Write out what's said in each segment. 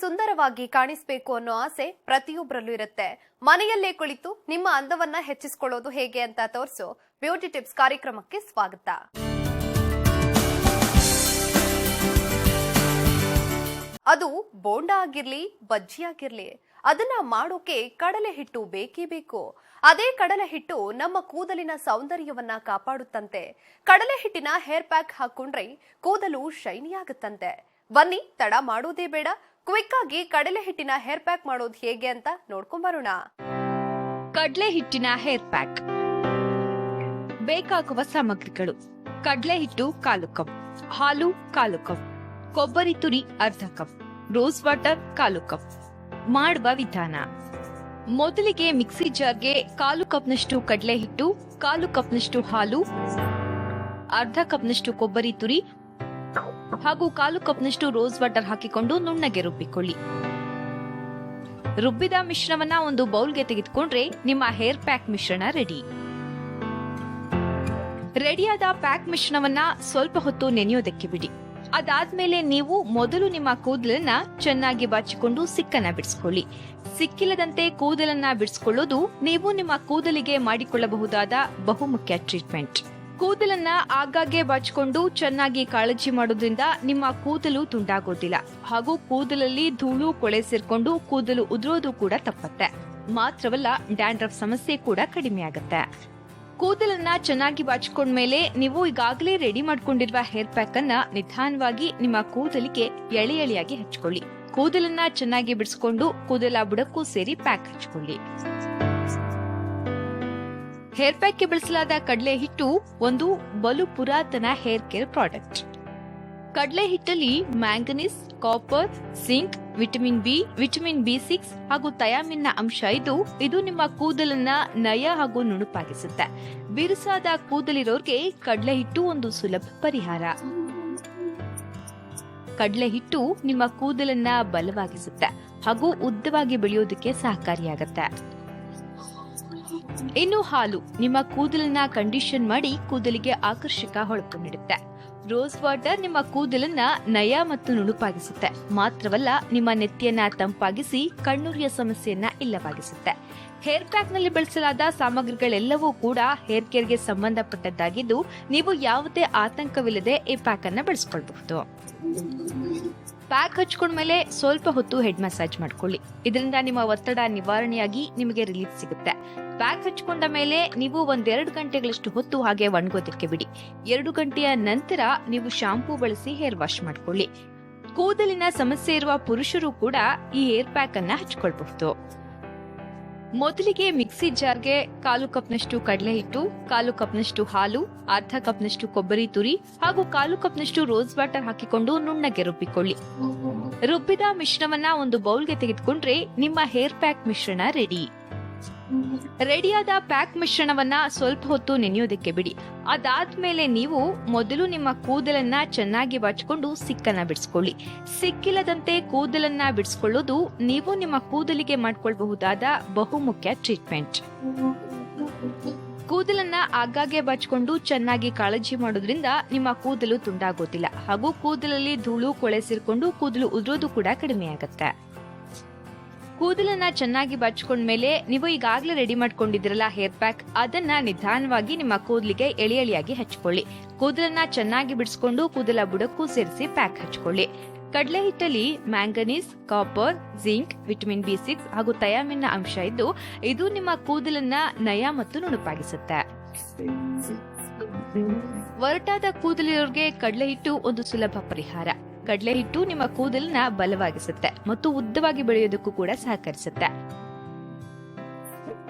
ಸುಂದರವಾಗಿ ಕಾಣಿಸಬೇಕು ಅನ್ನೋ ಆಸೆ ಪ್ರತಿಯೊಬ್ಬರಲ್ಲೂ ಇರುತ್ತೆ. ಮನೆಯಲ್ಲೇ ಕುಳಿತು ನಿಮ್ಮ ಅಂದವನ್ನ ಹೆಚ್ಚಿಸಿಕೊಳ್ಳೋದು ಹೇಗೆ ಅಂತ ತೋರಿಸೋ ಬ್ಯೂಟಿ ಟಿಪ್ಸ್ ಕಾರ್ಯಕ್ರಮಕ್ಕೆ ಸ್ವಾಗತ. ಅದು ಬೋಂಡ ಆಗಿರ್ಲಿ, ಬಜ್ಜಿ ಆಗಿರ್ಲಿ, ಅದನ್ನ ಮಾಡೋಕೆ ಕಡಲೆ ಹಿಟ್ಟು ಬೇಕೇ ಬೇಕು. ಅದೇ ಕಡಲೆ ಹಿಟ್ಟು ನಮ್ಮ ಕೂದಲಿನ ಸೌಂದರ್ಯವನ್ನ ಕಾಪಾಡುತ್ತಂತೆ. ಕಡಲೆ ಹಿಟ್ಟಿನ ಹೇರ್ ಪ್ಯಾಕ್ ಹಾಕೊಂಡ್ರೆ ಕೂದಲು ಶೈನಿ ಆಗುತ್ತಂತೆ. ಬನ್ನಿ, ತಡ ಮಾಡೋದೇ ಬೇಡ, ಕ್ವಿಕ್ ಆಗಿ ಕಡಲೆ ಹಿಟ್ಟಿನ ಹೇರ್ ಪ್ಯಾಕ್ ಮಾಡೋದು ಹೇಗೆ ಅಂತ ನೋಡ್ಕೊಂಬರೋಣ. ಕಡಲೆ ಹಿಟ್ಟಿನ ಹೇರ್ ಪ್ಯಾಕ್ ಬೇಕಾಗುವ ಸಾಮಗ್ರಿಗಳು: ಕಡಲೆ ಹಿಟ್ಟು 1/4 ಕಪ್, ಹಾಲು 1/4 ಕಪ್, ಕೊಬ್ಬರಿ ತುರಿ ಅರ್ಧ ಕಪ್, ರೋಸ್ ವಾಟರ್ 1/4 ಕಪ್. ಮಾಡುವ ವಿಧಾನ: ಮೊದಲಿಗೆ ಮಿಕ್ಸಿ ಜಾರ್ಗೆ 1/4 ಕಪ್ನಷ್ಟು ಕಡಲೆ ಹಿಟ್ಟು, 1/4 ಕಪ್ನಷ್ಟು ಹಾಲು, ಅರ್ಧ ಕಪ್ನಷ್ಟು ಕೊಬ್ಬರಿ ತುರಿ ಹಾಗೂ 1/4 ಕಪ್ನಷ್ಟು ರೋಸ್ ವಾಟರ್ ಹಾಕಿಕೊಂಡು ನುಣ್ಣಗೆ ರುಬ್ಬಿಕೊಳ್ಳಿ. ರುಬ್ಬಿದ ಮಿಶ್ರಣವನ್ನ ಒಂದು ಬೌಲ್ಗೆ ತೆಗೆದುಕೊಂಡ್ರೆ ನಿಮ್ಮ ಹೇರ್ ಪ್ಯಾಕ್ ಮಿಶ್ರಣ ರೆಡಿ. ರೆಡಿಯಾದ ಪ್ಯಾಕ್ ಮಿಶ್ರಣವನ್ನ ಸ್ವಲ್ಪ ಹೊತ್ತು ನೆನೆಯೋದಕ್ಕೆ ಬಿಡಿ. ಅದಾದ್ಮೇಲೆ ನೀವು ಮೊದಲು ನಿಮ್ಮ ಕೂದಲನ್ನ ಚೆನ್ನಾಗಿ ಬಾಚಿಕೊಂಡು ಸಿಕ್ಕನ್ನ ಬಿಡಿಸ್ಕೊಳ್ಳಿ. ಸಿಕ್ಕಿಲ್ಲದಂತೆ ಕೂದಲನ್ನ ಬಿಡಿಸ್ಕೊಳ್ಳೋದು ನೀವು ನಿಮ್ಮ ಕೂದಲಿಗೆ ಮಾಡಿಕೊಳ್ಳಬಹುದಾದ ಬಹುಮುಖ್ಯ ಟ್ರೀಟ್ಮೆಂಟ್. ಕೂದಲನ್ನ ಆಗಾಗ್ಗೆ ಬಾಚಿಕೊಂಡು ಚೆನ್ನಾಗಿ ಕಾಳಜಿ ಮಾಡೋದ್ರಿಂದ ನಿಮ್ಮ ಕೂದಲು ತುಂಡಾಗೋದಿಲ್ಲ ಹಾಗೂ ಕೂದಲಲ್ಲಿ ಧೂಳು ಕೊಳೆ ಸೇರ್ಕೊಂಡು ಕೂದಲು ಉದುರೋದು ಕೂಡ ತಪ್ಪತ್ತೆ. ಮಾತ್ರವಲ್ಲ, ಡ್ಯಾಂಡ್ರಫ್ ಸಮಸ್ಯೆ ಕೂಡ ಕಡಿಮೆ ಆಗುತ್ತೆ. ಕೂದಲನ್ನ ಚೆನ್ನಾಗಿ ಬಾಚಿಕೊಂಡ್ಮೇಲೆ ನೀವು ಈಗಾಗಲೇ ರೆಡಿ ಮಾಡ್ಕೊಂಡಿರುವ ಹೇರ್ ಪ್ಯಾಕ್ ಅನ್ನ ನಿಧಾನವಾಗಿ ನಿಮ್ಮ ಕೂದಲಿಗೆ ಎಳೆ ಎಳೆಯಾಗಿ ಹಚ್ಕೊಳ್ಳಿ. ಕೂದಲನ್ನ ಚೆನ್ನಾಗಿ ಬಿಡಿಸಿಕೊಂಡು ಕೂದಲ ಬುಡಕ್ಕೂ ಸೇರಿ ಪ್ಯಾಕ್ ಹಚ್ಕೊಳ್ಳಿ. ಹೇರ್ ಪ್ಯಾಕ್ಗೆ ಬಳಸಲಾದ ಕಡಲೆ ಹಿಟ್ಟು ಒಂದು ಬಲು ಪುರಾತನ ಹೇರ್ ಕೇರ್ ಪ್ರಾಡಕ್ಟ್. ಕಡಲೆ ಹಿಟ್ಟಲ್ಲಿ manganese, copper, zinc, vitamin B, vitamin B6 ಹಾಗೂ ಥಯಾಮಿನ್ನ ಅಂಶ ಇದು ನಿಮ್ಮ ಕೂದಲನ್ನ ನಯ ಹಾಗೂ ನುಣುಪಾಗಿಸುತ್ತೆ. ಬಿರುಸಾದ ಕೂದಲಿರೋರ್ಗೆ ಕಡಲೆ ಹಿಟ್ಟು ಒಂದು ಸುಲಭ ಪರಿಹಾರ. ಕಡಲೆ ಹಿಟ್ಟು ನಿಮ್ಮ ಕೂದಲನ್ನ ಬಲವಾಗಿಸುತ್ತೆ ಹಾಗೂ ಉದ್ದವಾಗಿ ಬೆಳೆಯೋದಕ್ಕೆ ಸಹಕಾರಿಯಾಗುತ್ತೆ. ಇನ್ನು ಹಾಲು ನಿಮ್ಮ ಕೂದಲನ್ನ ಕಂಡೀಷನ್ ಮಾಡಿ ಕೂದಲಿಗೆ ಆಕರ್ಷಕ ಹೊಳಪು ನೀಡುತ್ತೆ. ರೋಸ್ ವಾಟರ್ ನಿಮ್ಮ ಕೂದಲನ್ನ ನಯ ಮತ್ತು ನುಣುಪಾಗಿಸುತ್ತೆ. ಮಾತ್ರವಲ್ಲ, ನಿಮ್ಮ ನೆತ್ತಿಯನ್ನ ತಂಪಾಗಿಸಿ ಕಣ್ಣುರಿಯ ಸಮಸ್ಯೆಯನ್ನ ಇಲ್ಲವಾಗಿಸುತ್ತೆ. ಹೇರ್ ಪ್ಯಾಕ್ ನಲ್ಲಿ ಬಳಸಲಾದ ಸಾಮಗ್ರಿಗಳೆಲ್ಲವೂ ಕೂಡ ಹೇರ್ ಕೇರ್ಗೆ ಸಂಬಂಧಪಟ್ಟದ್ದಾಗಿದ್ದು ನೀವು ಯಾವುದೇ ಆತಂಕವಿಲ್ಲದೆ ಈ ಪ್ಯಾಕ್ ಅನ್ನ ಬಳಸಿಕೊಳ್ಳಬಹುದು. ಪ್ಯಾಕ್ ಹಚ್ಕೊಂಡ್ಮೇಲೆ ಸ್ವಲ್ಪ ಹೊತ್ತು ಹೆಡ್ ಮಸಾಜ್ ಮಾಡ್ಕೊಳ್ಳಿ. ಇದರಿಂದ ನಿಮ್ಮ ಒತ್ತಡ ನಿವಾರಣೆಯಾಗಿ ನಿಮಗೆ ರಿಲೀಫ್ ಸಿಗುತ್ತೆ. ಪ್ಯಾಕ್ ಹಚ್ಕೊಂಡ ಮೇಲೆ ನೀವು 1-2 ಗಂಟೆಗಳಷ್ಟು ಹೊತ್ತು ಹಾಗೆ ಒಣಗೋದಕ್ಕೆ ಬಿಡಿ. 2 ಗಂಟೆಯ ನಂತರ ನೀವು ಶಾಂಪೂ ಬಳಸಿ ಹೇರ್ ವಾಶ್ ಮಾಡ್ಕೊಳ್ಳಿ. ಕೂದಲಿನ ಸಮಸ್ಯೆ ಇರುವ ಪುರುಷರು ಕೂಡ ಈ ಹೇರ್ ಪ್ಯಾಕ್ ಅನ್ನ ಹಚ್ಕೊಳ್ಬಹುದು. ಮೊದಲಿಗೆ ಮಿಕ್ಸಿ ಜಾರ್ಗೆ 1/4 ಕಪ್ನಷ್ಟು ಕಡಲೆ ಹಿಟ್ಟು, 1/4 ಕಪ್ನಷ್ಟು ಹಾಲು, ಅರ್ಧ ಕಪ್ನಷ್ಟು ಕೊಬ್ಬರಿ ತುರಿ ಹಾಗೂ 1/4 ಕಪ್ನಷ್ಟು ರೋಸ್ ವಾಟರ್ ಹಾಕಿಕೊಂಡು ನುಣ್ಣಗೆ ರುಬ್ಬಿಕೊಳ್ಳಿ. ರುಬ್ಬಿದ ಮಿಶ್ರಣವನ್ನ ಒಂದು ಬೌಲ್ಗೆ ತೆಗೆದುಕೊಂಡ್ರೆ ನಿಮ್ಮ ಹೇರ್ ಪ್ಯಾಕ್ ಮಿಶ್ರಣ ರೆಡಿ. ರೆಡಿಯಾದ ಪ್ಯಾಕ್ ಮಿಶ್ರಣವನ್ನ ಸ್ವಲ್ಪ ಹೊತ್ತು ನೆನೆಯೋದಕ್ಕೆ ಬಿಡಿ. ಅದಾದ್ಮೇಲೆ ನೀವು ಮೊದಲು ನಿಮ್ಮ ಕೂದಲನ್ನ ಚೆನ್ನಾಗಿ ಬಾಚಿಕೊಂಡು ಸಿಕ್ಕನ್ನ ಬಿಡಿಸ್ಕೊಳ್ಳಿ. ಸಿಕ್ಕಿಲ್ಲದಂತೆ ಕೂದಲನ್ನ ಬಿಡಿಸ್ಕೊಳ್ಳೋದು ನೀವು ನಿಮ್ಮ ಕೂದಲಿಗೆ ಮಾಡಿಕೊಳ್ಳಬಹುದಾದ ಬಹುಮುಖ್ಯ ಟ್ರೀಟ್ಮೆಂಟ್. ಕೂದಲನ್ನ ಆಗಾಗ್ಗೆ ಬಾಚಿಕೊಂಡು ಚೆನ್ನಾಗಿ ಕಾಳಜಿ ಮಾಡೋದ್ರಿಂದ ನಿಮ್ಮ ಕೂದಲು ತುಂಡಾಗೋದಿಲ್ಲ ಹಾಗೂ ಕೂದಲಲ್ಲಿ ಧೂಳು ಕೊಳೆ ಸೇರ್ಕೊಂಡು ಕೂದಲು ಉದುರೋದು ಕೂಡ ಕಡಿಮೆಯಾಗುತ್ತೆ. ಕೂದಲನ್ನ ಚೆನ್ನಾಗಿ ಬಾಚಿಕೊಂಡ್ಮೇಲೆ ನೀವು ಈಗಾಗಲೇ ರೆಡಿ ಮಾಡ್ಕೊಂಡಿದ್ರಲ್ಲ ಹೇರ್ ಪ್ಯಾಕ್, ಅದನ್ನ ನಿಧಾನವಾಗಿ ನಿಮ್ಮ ಕೂದಲಿಗೆ ಎಳೆ ಎಳೆಯಾಗಿ ಹಚ್ಕೊಳ್ಳಿ. ಕೂದಲನ್ನ ಚೆನ್ನಾಗಿ ಬಿಡಿಸ್ಕೊಂಡು ಕೂದಲ ಬುಡಕ್ಕೂ ಸೇರಿಸಿ ಪ್ಯಾಕ್ ಹಚ್ಕೊಳ್ಳಿ. ಕಡಲೆ ಹಿಟ್ಟಲ್ಲಿ manganese, copper, zinc, vitamin B6 ಹಾಗೂ ಥಯಾಮಿನ್ನ ಅಂಶ ಇದು ನಿಮ್ಮ ಕೂದಲನ್ನ ನಯ ಮತ್ತು ನುಣುಪಾಗಿಸುತ್ತೆ. ಒರಟಾದ ಕೂದಲಿರೋರ್ಗೆ ಕಡಲೆ ಹಿಟ್ಟು ಒಂದು ಸುಲಭ ಪರಿಹಾರ. ಕಡಲೆ ಹಿಟ್ಟು ನಿಮ್ಮ ಕೂದಲನ್ನ ಬಲವಾಗಿಸುತ್ತೆ ಮತ್ತು ಉದ್ದವಾಗಿ ಬೆಳೆಯೋದಕ್ಕೂ ಕೂಡ ಸಹಕರಿಸುತ್ತೆ.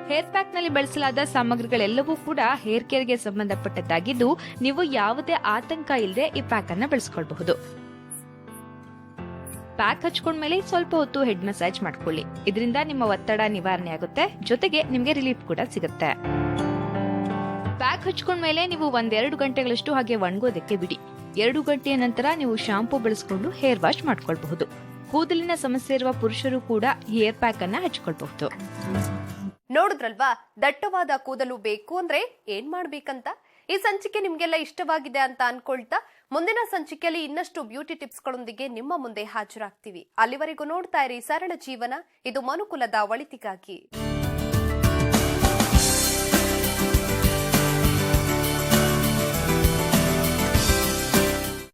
ಹೇರ್ ಪ್ಯಾಕ್ ನಲ್ಲಿ ಬಳಸಲಾದ ಸಾಮಗ್ರಿಗಳೆಲ್ಲವೂ ಕೂಡ ಹೇರ್ ಕೇರ್ಗೆ ಸಂಬಂಧಪಟ್ಟದ್ದಾಗಿದ್ದು ನೀವು ಯಾವುದೇ ಆತಂಕ ಇಲ್ಲದೆ ಈ ಪ್ಯಾಕ್ ಅನ್ನ ಬಳಸಿಕೊಳ್ಳಬಹುದು. ಪ್ಯಾಕ್ ಹಚ್ಕೊಂಡ್ಮೇಲೆ ಸ್ವಲ್ಪ ಹೊತ್ತು ಹೆಡ್ ಮಸಾಜ್ ಮಾಡ್ಕೊಳ್ಳಿ. ಇದರಿಂದ ನಿಮ್ಮ ಒತ್ತಡ ನಿವಾರಣೆ ಆಗುತ್ತೆ, ಜೊತೆಗೆ ನಿಮ್ಗೆ ರಿಲೀಫ್ ಕೂಡ ಸಿಗುತ್ತೆ. ಪ್ಯಾಕ್ ಹಚ್ಕೊಂಡ್ಮೇಲೆ ನೀವು 1-2 ಗಂಟೆಗಳಷ್ಟು ಹಾಗೆ ಒಣಗೋದಕ್ಕೆ ಬಿಡಿ. 2 ಗಂಟೆಯ ನಂತರ ನೀವು ಶಾಂಪೂ ಬಳಸಿಕೊಂಡು ಹೇರ್ ವಾಶ್ ಮಾಡ್ಕೊಳ್ಬಹುದು. ಕೂದಲಿನ ಸಮಸ್ಯೆ ಇರುವ ಪುರುಷರು ಕೂಡ ಹೇರ್ ಪ್ಯಾಕ್ ಅನ್ನ ಹಚ್ಕೊಳ್ಬಹುದು. ನೋಡಿದ್ರಲ್ವಾ, ದಟ್ಟವಾದ ಕೂದಲು ಬೇಕು ಅಂದ್ರೆ ಏನ್ ಮಾಡ್ಬೇಕಂತ. ಈ ಸಂಚಿಕೆ ನಿಮ್ಗೆಲ್ಲ ಇಷ್ಟವಾಗಿದೆ ಅಂತ ಅನ್ಕೊಳ್ತಾ ಮುಂದಿನ ಸಂಚಿಕೆಯಲ್ಲಿ ಇನ್ನಷ್ಟು ಬ್ಯೂಟಿ ಟಿಪ್ಸ್ಗಳೊಂದಿಗೆ ನಿಮ್ಮ ಮುಂದೆ ಹಾಜರಾಗ್ತೀವಿ. ಅಲ್ಲಿವರೆಗೂ ನೋಡ್ತಾ ಇರಿ ಸರಳ ಜೀವನ. ಇದು ಮನುಕುಲದ ಒಳಿತಿಗಾಗಿ.